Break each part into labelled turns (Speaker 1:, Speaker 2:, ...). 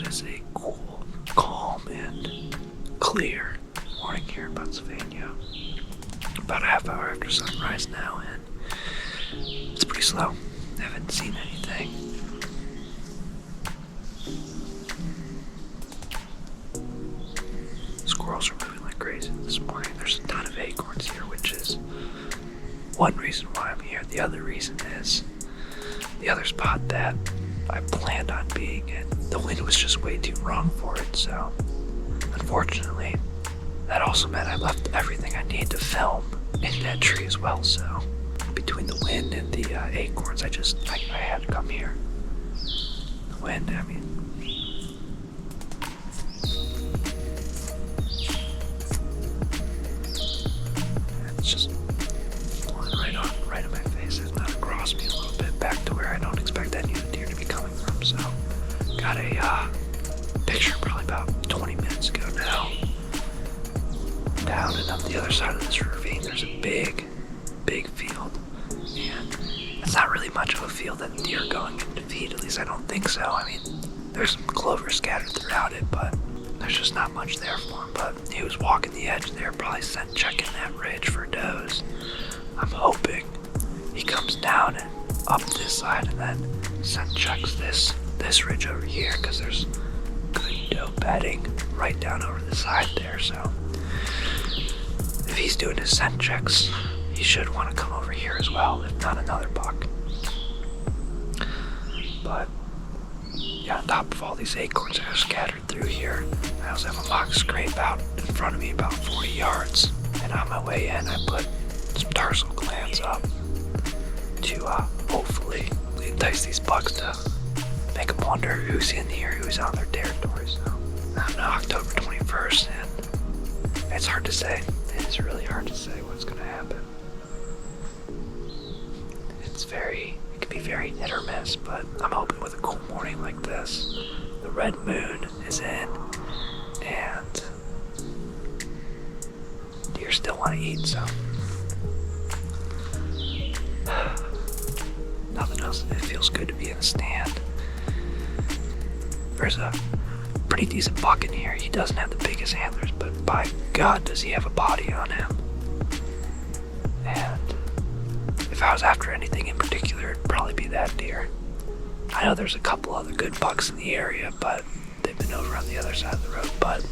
Speaker 1: it is a cool, calm, and clear morning here in Pennsylvania. About a half hour after sunrise now, and it's pretty slow. I haven't seen anything. Squirrels are moving like crazy this morning. There's a ton of acorns here, which is one reason why I'm here. The other reason is the other spot that I planned on being in, the wind was just way too wrong for it, so unfortunately that also meant I left everything I need to film in that tree as well. So between the wind and the acorns, I had to come here. The wind, I mean, it's just blowing right in my face. It's not across me a little bit back to where I don't expect any of the deer to be coming from. So got a picture probably about 20 minutes ago now. Down and up the other side of this ravine, there's a big field, and it's not really much of a field that deer are going in to feed. At least I don't think so. I mean, there's some clover scattered throughout it, but there's just not much there for him. But he was walking the edge there, probably scent checking that ridge for does. I'm hoping he comes down and up this side and then scent checks this ridge over here, because there's good doe bedding right down over the side there. So if he's doing his scent checks, he should want to come over here as well, if not another buck. But yeah, on top of all these acorns that are scattered through here, I also have a mock scrape out in front of me about 40 yards. And on my way in, I put some tarsal glands up to hopefully entice these bucks to make them wonder who's in here, who's on their territory. So I'm on October 21st, and it's hard to say. It's really hard to say what's going to happen. It can be very hit or miss, but I'm hoping with a cool morning like this, the red moon is in, and deer still want to eat, so nothing else. It feels good to be in a stand. There's a pretty decent buck in here. He doesn't have the biggest antlers, but by God does he have a body on him. And if I was after anything in particular, it'd probably be that deer. I know there's a couple other good bucks in the area, but they've been over on the other side of the road. But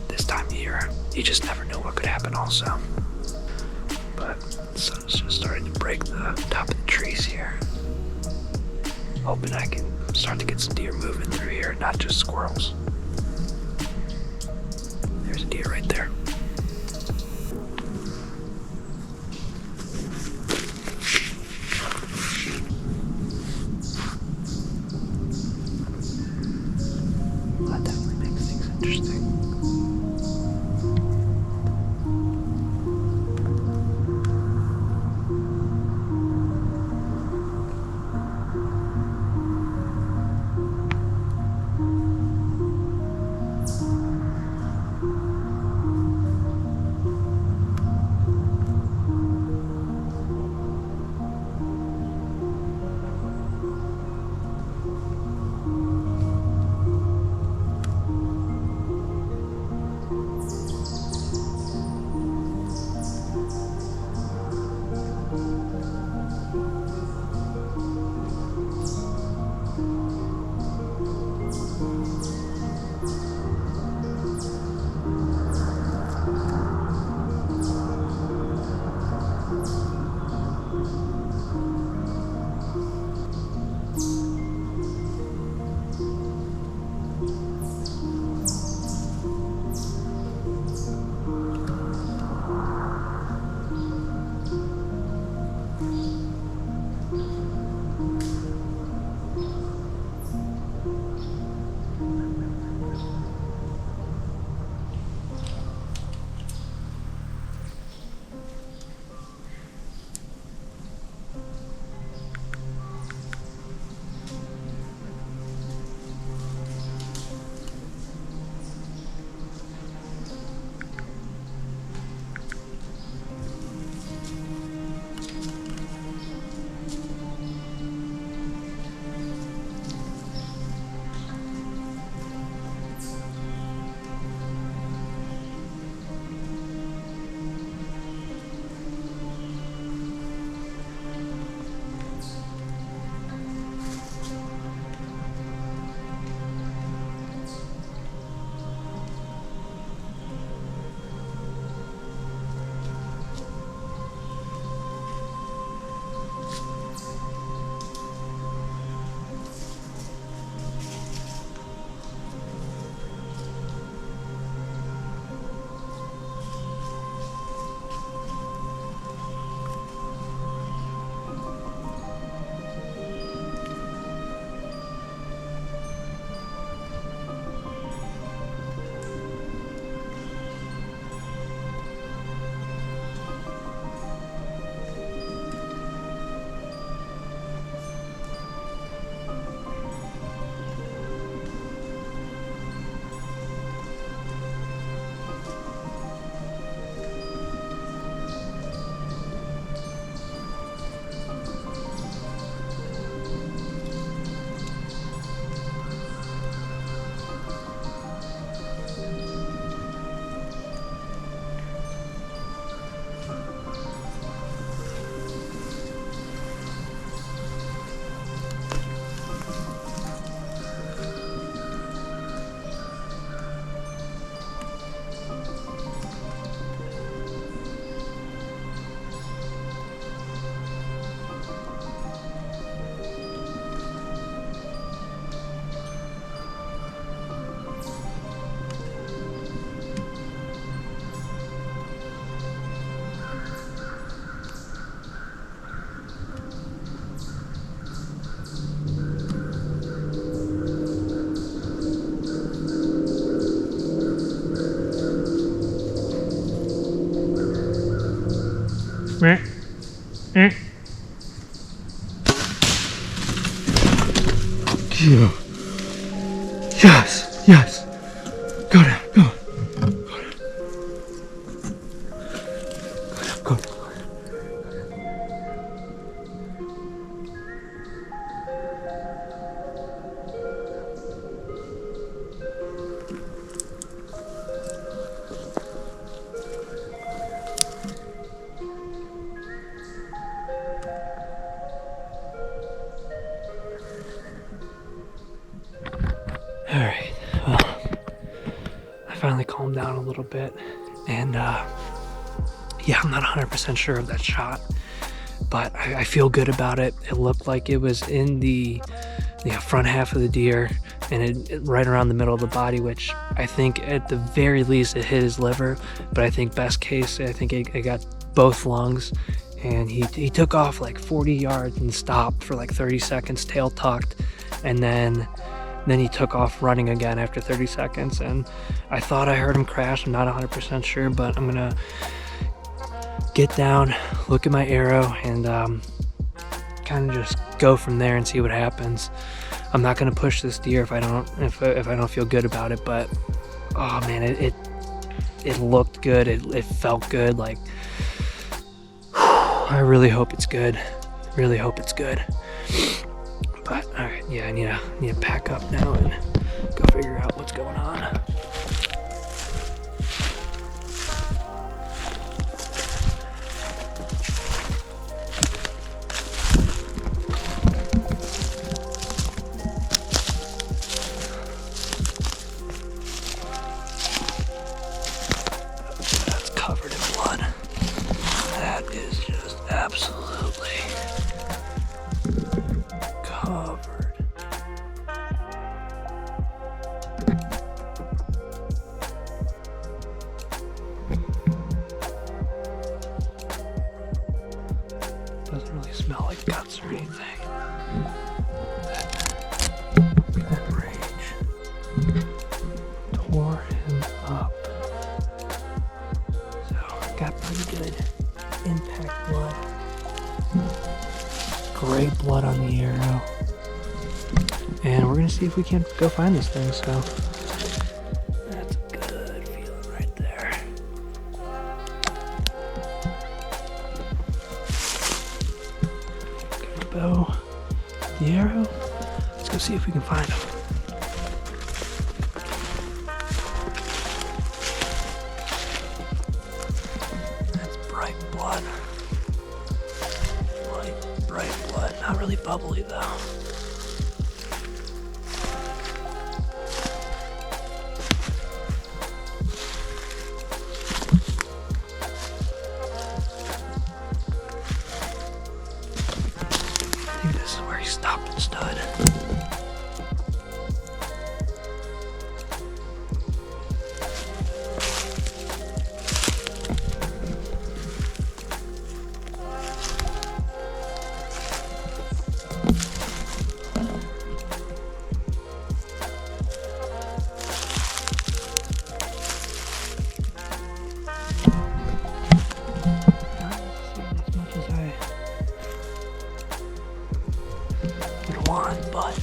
Speaker 1: this time of year, you just never know what could happen also. But the sun is just starting to break the top of the trees here. Hoping I can start to get some deer moving through here, not just squirrels. There's a deer right there. That definitely makes things interesting.
Speaker 2: Yes, yes. Go down, go. Go.
Speaker 1: Alright, well, I finally calmed down a little bit, and yeah, I'm not 100% sure of that shot, but I feel good about it. It looked like it was in the front half of the deer, and it right around the middle of the body, which I think at the very least it hit his liver, but I think best case, I think it got both lungs, and he took off like 40 yards and stopped for like 30 seconds, tail tucked, and then he took off running again after 30 seconds, and I thought I heard him crash. I'm not 100% sure, but I'm gonna get down, look at my arrow, and kind of just go from there and see what happens. I'm not gonna push this deer if I don't feel good about it, but oh man, it looked good. It felt good. Like, I really hope it's good. Really hope it's good. But all right, yeah, I need to pack up now and go figure out what's going on. That's covered in blood. That is just absolutely covered. Doesn't really smell like guts or anything. That rage tore him up. So got pretty good impact blood. Great blood on the arrow. And we're gonna see if we can't go find this thing, so that's a good feeling right there. Good bow, the arrow. Let's go see if we can find him. That's bright blood. Bright blood, not really bubbly though. I think this is where he stopped and stood. But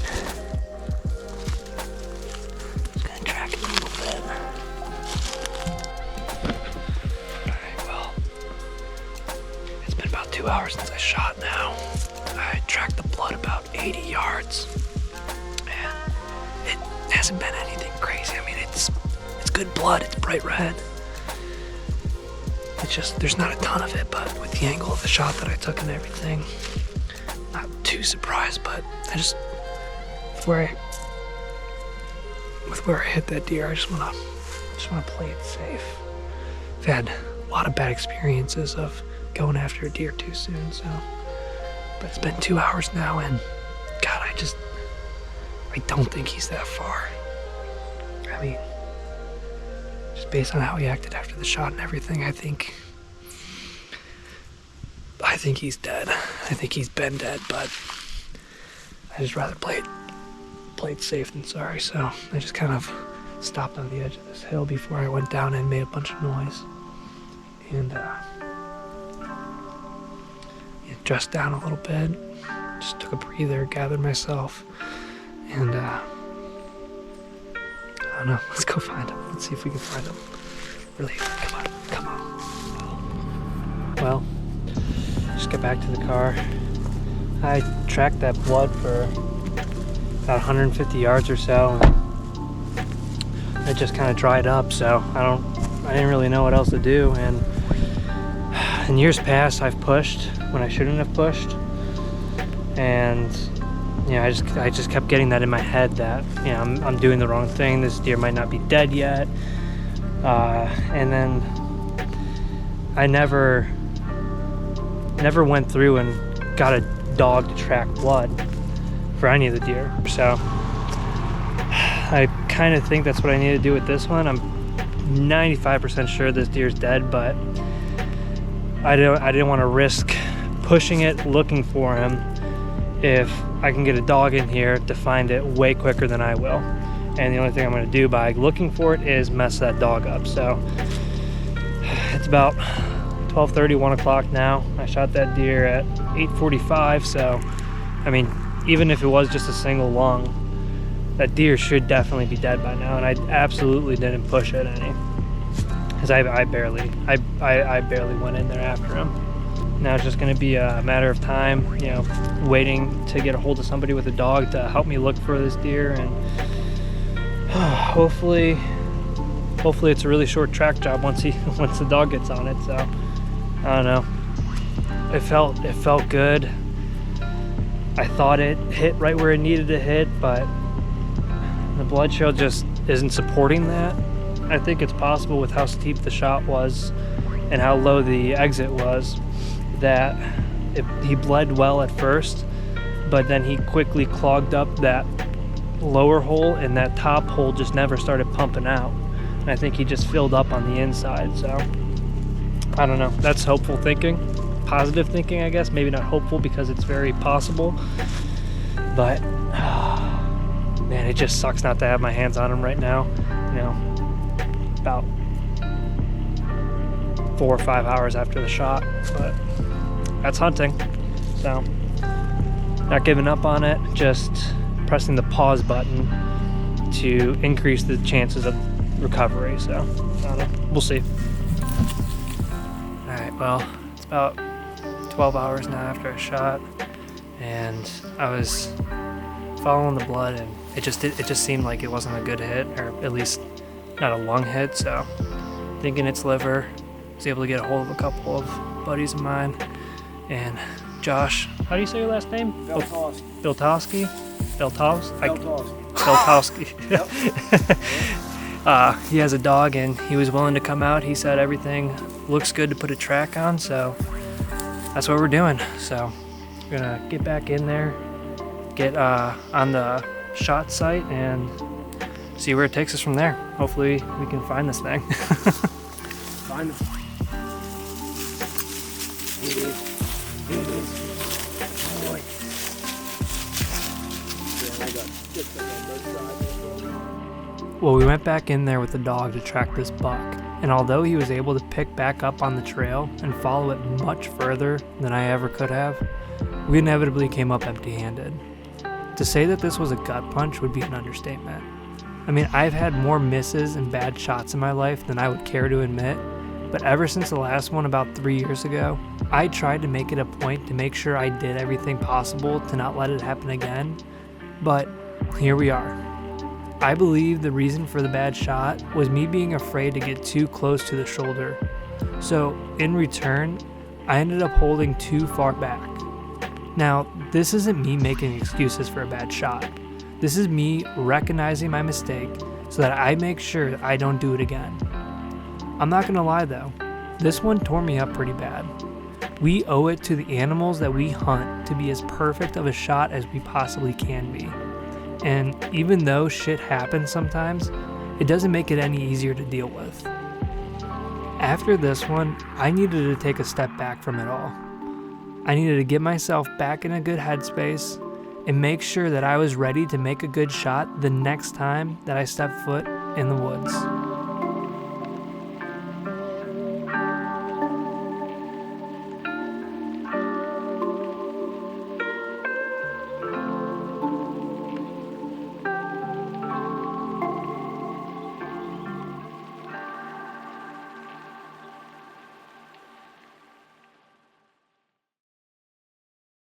Speaker 1: just gonna track it a little bit. Alright, well, it's been about 2 hours since I shot now. I tracked the blood about 80 yards, and it hasn't been anything crazy. I mean, it's good blood, it's bright red. It's just, there's not a ton of it, but with the angle of the shot that I took and everything, not too surprised, but I just, with where I hit that deer, I just wanna play it safe. I've had a lot of bad experiences of going after a deer too soon, so. But it's been 2 hours now, and God, I don't think he's that far. I mean, just based on how he acted after the shot and everything, I think he's dead. I think he's been dead, but I just rather play it safe than sorry, so I just kind of stopped on the edge of this hill before I went down and made a bunch of noise. And yeah, dressed down a little bit, just took a breather, gathered myself, and I don't know, let's go find him. Let's see if we can find him. Really, come on. Well, just get back to the car. I tracked that blood for about 150 yards or so, and it just kind of dried up, so I didn't really know what else to do. And in years past, I've pushed when I shouldn't have pushed, and I just kept getting that in my head that I'm doing the wrong thing. This deer might not be dead yet, and then I never went through and got a dog to track blood for any of the deer. So I kind of think that's what I need to do with this one. I'm 95% sure this deer's dead, but I didn't want to risk pushing it, looking for him, if I can get a dog in here to find it way quicker than I will. And the only thing I'm going to do by looking for it is mess that dog up. So it's about 12:30, 1 o'clock now. I shot that deer at 8:45, so I mean, even if it was just a single lung, that deer should definitely be dead by now. And I absolutely didn't push it any, because I barely went in there after him. Now it's just going to be a matter of time, waiting to get a hold of somebody with a dog to help me look for this deer, and hopefully it's a really short track job once the dog gets on it. So I don't know. It felt good. I thought it hit right where it needed to hit, but the blood trail just isn't supporting that. I think it's possible, with how steep the shot was and how low the exit was, that he bled well at first, but then he quickly clogged up that lower hole, and that top hole just never started pumping out. And I think he just filled up on the inside. So I don't know. That's hopeful thinking, positive thinking, I guess. Maybe not hopeful, because it's very possible, but man, it just sucks not to have my hands on him right now. About 4 or 5 hours after the shot, but that's hunting. So not giving up on it, just pressing the pause button to increase the chances of recovery. So I don't know, we'll see. All right, well, it's about 12 hours now after I shot, and I was following the blood, and it just seemed like it wasn't a good hit, or at least not a lung hit. So thinking it's liver. Was able to get a hold of a couple of buddies of mine, and Josh, how do you say your last name? Biltowski. Yep. He has a dog, and he was willing to come out. He said everything looks good to put a track on, so that's what we're doing. So we're gonna get back in there, get on the shot site, and see where it takes us from there. Hopefully we can find this thing.
Speaker 2: Find it.
Speaker 1: Well, we went back in there with the dog to track this buck, and although he was able to pick back up on the trail and follow it much further than I ever could have, we inevitably came up empty-handed. To say that this was a gut punch would be an understatement. I mean, I've had more misses and bad shots in my life than I would care to admit, but ever since the last one about 3 years ago, I tried to make it a point to make sure I did everything possible to not let it happen again, but here we are. I believe the reason for the bad shot was me being afraid to get too close to the shoulder. So in return, I ended up holding too far back. Now, this isn't me making excuses for a bad shot. This is me recognizing my mistake so that I make sure that I don't do it again. I'm not gonna lie though, this one tore me up pretty bad. We owe it to the animals that we hunt to be as perfect of a shot as we possibly can be. And even though shit happens sometimes, it doesn't make it any easier to deal with. After this one, I needed to take a step back from it all. I needed to get myself back in a good headspace and make sure that I was ready to make a good shot the next time that I stepped foot in the woods.